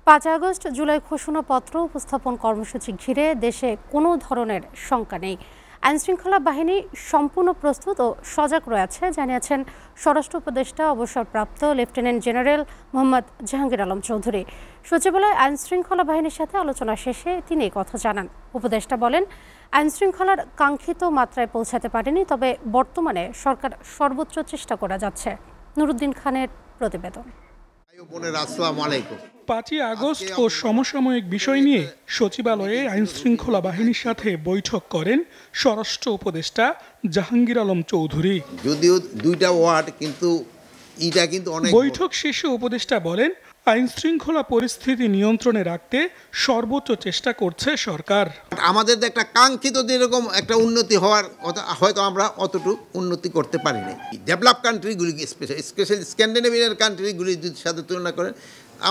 5 August July ঘোষণাপত্র উপস্থাপন কর্মসূচি ঘিরে দেশে কোনো ধরনের শঙ্কা নেই। আইনশৃঙ্খলা বাহিনী সম্পূর্ণ প্রস্তুত ও সজাগ রয়েছে জানিয়েছেন স্বরাষ্ট্র উপদেষ্টা অবসরপ্রাপ্ত লেফটেন্যান্ট জেনারেল মোহাম্মদ জাহাঙ্গীর আলম চৌধুরী। সচিবালয়ে আইনশৃঙ্খলা বাহিনীর সাথে আলোচনা শেষে তিনি এই কথা জানান। উপদেষ্টা বলেন, আইনশৃঙ্খলার কাঙ্ক্ষিত মাত্রায় পৌঁছাতে পারেনি, তবে বর্তমানে সরকার সর্বোচ্চ চেষ্টা করা যাচ্ছে। নুরুদ্দিন খানের প্রতিবেদন। 5 আগস্ট ও সমসাময়িক বিষয় নিয়ে সচিবালয়ে আইনশৃঙ্খলা বাহিনীর সাথে বৈঠক করেন স্বরাষ্ট্র উপদেষ্টা জাহাঙ্গীর আলম চৌধুরী। যদিও দুইটা ওয়ার্ড কিন্তু অনেক। বৈঠক শেষে উপদেষ্টা বলেন, আইনশৃঙ্খলা পরিস্থিতি নিয়ন্ত্রণে রাখতে সর্বোচ্চ চেষ্টা করছে সরকার। আমাদের একটা কাঙ্ক্ষিত যেরকম একটা উন্নতি হওয়ার হয়তো আমরা অতটুকু উন্নতি করতে পারিনি। ডেভেলপ কান্ট্রিগুলি স্পেশালি স্ক্যান্ডিনেভিয়ান কান্ট্রিগুলির সাথে তুলনা করেন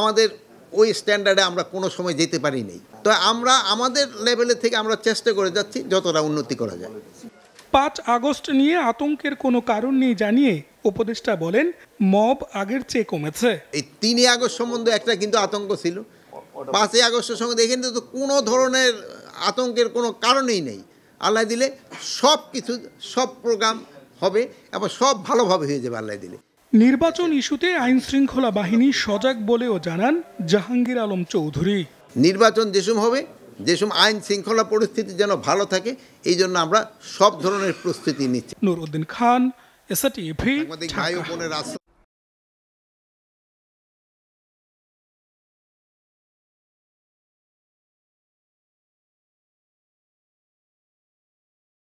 আমাদের ওই স্ট্যান্ডার্ডে আমরা কোনো সময় যেতে পারিনি। তো আমরা আমাদের লেভেলে থেকে আমরা চেষ্টা করে যাচ্ছি যতটা উন্নতি করা যায়। 5 আগস্ট নিয়ে আতঙ্কের কোনো কারণ নেই জানিয়ে উপদেষ্টা বলেন, মব আগের চেয়ে কমেছে। এই 3 আগস্ট সম্বন্ধে একটা কিন্তু আতঙ্ক ছিল, 5 আগস্টের সঙ্গে এখানে তো কোনো ধরনের আতঙ্কের কোনো কারণই নেই। আল্লাহ দিলে সব কিছু সব প্রোগ্রাম হবে এবং সব ভালোভাবে হয়ে যাবে আল্লাহ দিলে। নির্বাচন ইস্যুতে আইনশৃঙ্খলা বাহিনী সজাগ বলেও জানান জাহাঙ্গীর আলম চৌধুরী। নির্বাচন যেসব হবে, যেসব আইন শৃঙ্খলা পরিস্থিতি যেন ভালো থাকে, এই জন্য আমরা সব ধরনের প্রস্তুতি নিচ্ছি। নুরুদ্দিন খান, এসএটিভি।